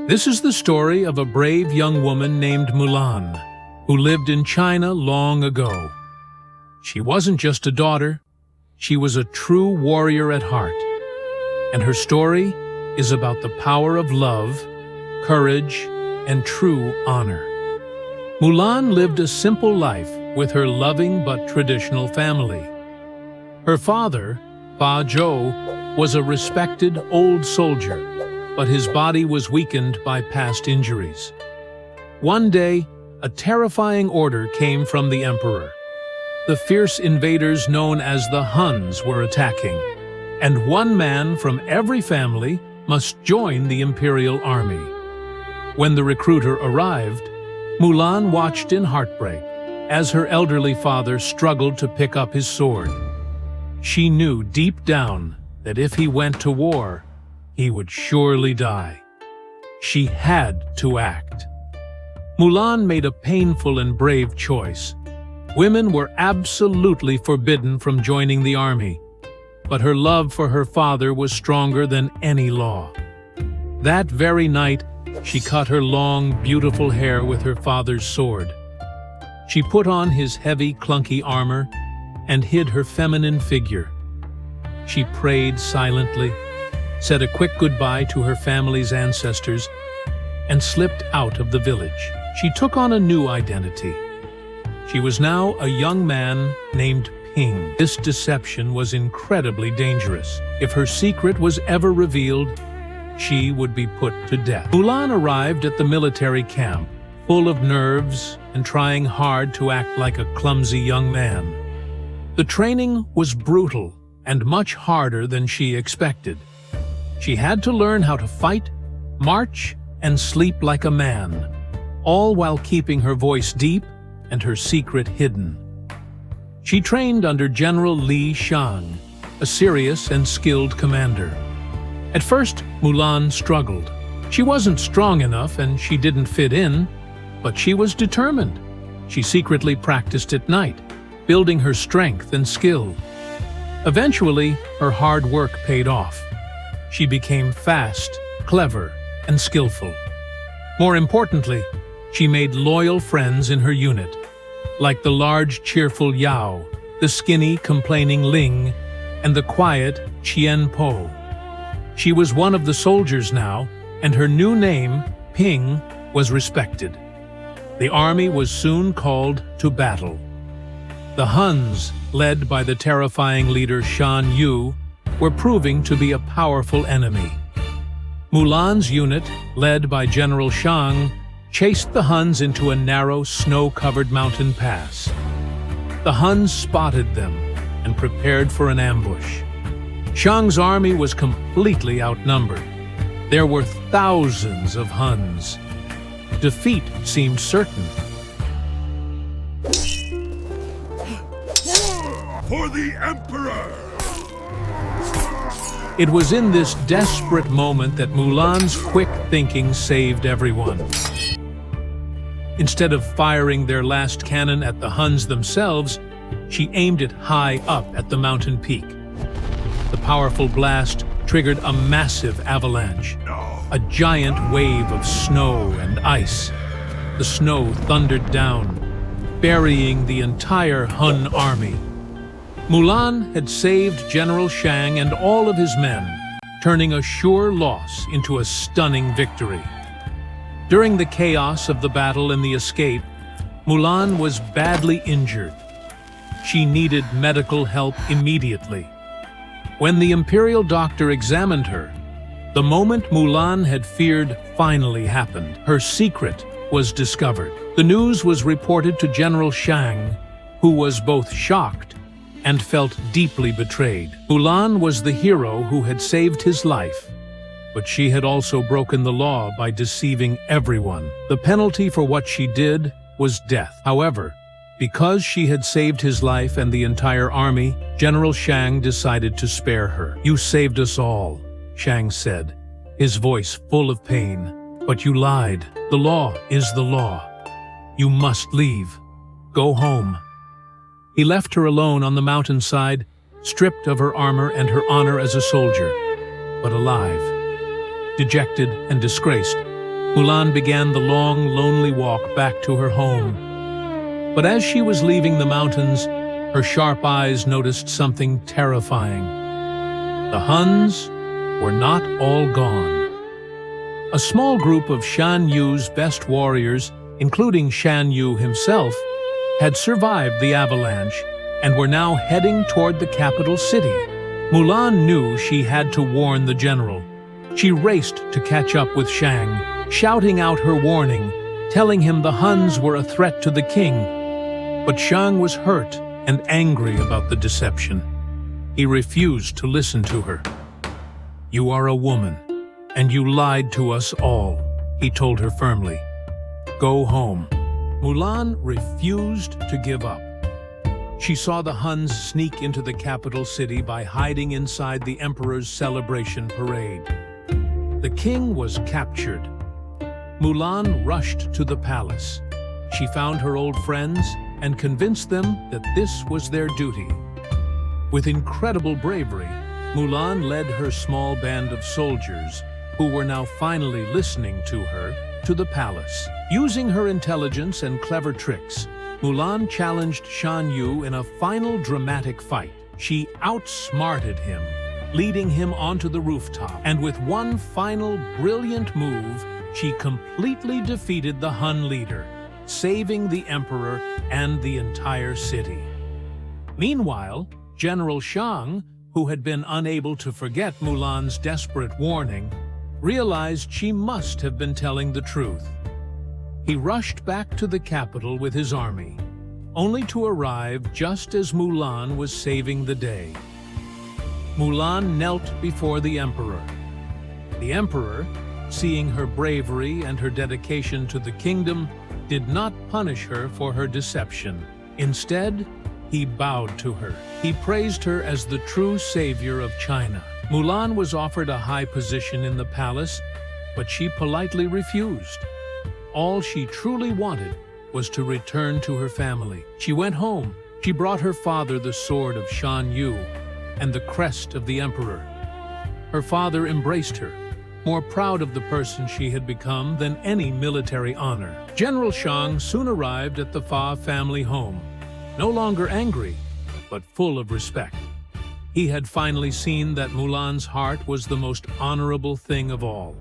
This is the story of a brave young woman named Mulan, who lived in China long ago. She wasn't just a daughter, she was a true warrior at heart. And her story is about the power of love, courage, and true honor. Mulan lived a simple life with her loving but traditional family. Her father, Fa Zhou, was a respected old soldier, but his body was weakened by past injuries. One day, a terrifying order came from the emperor. The fierce invaders known as the Huns were attacking, and one man from every family must join the imperial army. When the recruiter arrived, Mulan watched in heartbreak as her elderly father struggled to pick up his sword. She knew deep down that if he went to war, he would surely die. She had to act. Mulan made a painful and brave choice. Women were absolutely forbidden from joining the army, but her love for her father was stronger than any law. That very night, she cut her long, beautiful hair with her father's sword. She put on his heavy, clunky armor and hid her feminine figure. She prayed silently, said a quick goodbye to her family's ancestors, and slipped out of the village. She took on a new identity. She was now a young man named Ping. This deception was incredibly dangerous. If her secret was ever revealed, she would be put to death. Mulan arrived at the military camp, full of nerves and trying hard to act like a clumsy young man. The training was brutal and much harder than she expected. She had to learn how to fight, march, and sleep like a man, all while keeping her voice deep and her secret hidden. She trained under General Li Shang, a serious and skilled commander. At first, Mulan struggled. She wasn't strong enough and she didn't fit in, but she was determined. She secretly practiced at night, building her strength and skill. Eventually, her hard work paid off. She became fast, clever, and skillful. More importantly, she made loyal friends in her unit, like the large, cheerful Yao, the skinny, complaining Ling, and the quiet Qian Po. She was one of the soldiers now, and her new name, Ping, was respected. The army was soon called to battle. The Huns, led by the terrifying leader Shan Yu, were proving to be a powerful enemy. Mulan's unit, led by General Shang, chased the Huns into a narrow, snow-covered mountain pass. The Huns spotted them and prepared for an ambush. Shang's army was completely outnumbered. There were thousands of Huns. Defeat seemed certain. For the Emperor! It was in this desperate moment that Mulan's quick thinking saved everyone. Instead of firing their last cannon at the Huns themselves, she aimed it high up at the mountain peak. The powerful blast triggered a massive avalanche, a giant wave of snow and ice. The snow thundered down, burying the entire Hun army. Mulan had saved General Shang and all of his men, turning a sure loss into a stunning victory. During the chaos of the battle and the escape, Mulan was badly injured. She needed medical help immediately. When the imperial doctor examined her, the moment Mulan had feared finally happened. Her secret was discovered. The news was reported to General Shang, who was both shocked and felt deeply betrayed. Mulan was the hero who had saved his life, but she had also broken the law by deceiving everyone. The penalty for what she did was death. However, because she had saved his life and the entire army, General Shang decided to spare her. "You saved us all," Shang said, his voice full of pain. "But you lied. The law is the law. You must leave. Go home." He left her alone on the mountainside, stripped of her armor and her honor as a soldier, but alive. Dejected and disgraced, Mulan began the long, lonely walk back to her home. But as she was leaving the mountains, her sharp eyes noticed something terrifying. The Huns were not all gone. A small group of Shan Yu's best warriors, including Shan Yu himself, had survived the avalanche and were now heading toward the capital city. Mulan knew she had to warn the general. She raced to catch up with Shang, shouting out her warning, telling him the Huns were a threat to the king. But Shang was hurt and angry about the deception. He refused to listen to her. "You are a woman, and you lied to us all," he told her firmly. "Go home." Mulan refused to give up. She saw the Huns sneak into the capital city by hiding inside the emperor's celebration parade. The king was captured. Mulan rushed to the palace. She found her old friends and convinced them that this was their duty. With incredible bravery, Mulan led her small band of soldiers, who were now finally listening to her, to the palace. Using her intelligence and clever tricks, Mulan challenged Shan Yu in a final dramatic fight. She outsmarted him, leading him onto the rooftop, and with one final brilliant move, she completely defeated the Hun leader, saving the emperor and the entire city. Meanwhile, General Shang, who had been unable to forget Mulan's desperate warning, realized she must have been telling the truth. He rushed back to the capital with his army, only to arrive just as Mulan was saving the day. Mulan knelt before the emperor. The emperor, seeing her bravery and her dedication to the kingdom, did not punish her for her deception. Instead, he bowed to her. He praised her as the true savior of China. Mulan was offered a high position in the palace, but she politely refused. All she truly wanted was to return to her family. She went home. She brought her father the sword of Shan Yu and the crest of the emperor. Her father embraced her, more proud of the person she had become than any military honor. General Shang soon arrived at the Fa family home, no longer angry, but full of respect. He had finally seen that Mulan's heart was the most honorable thing of all.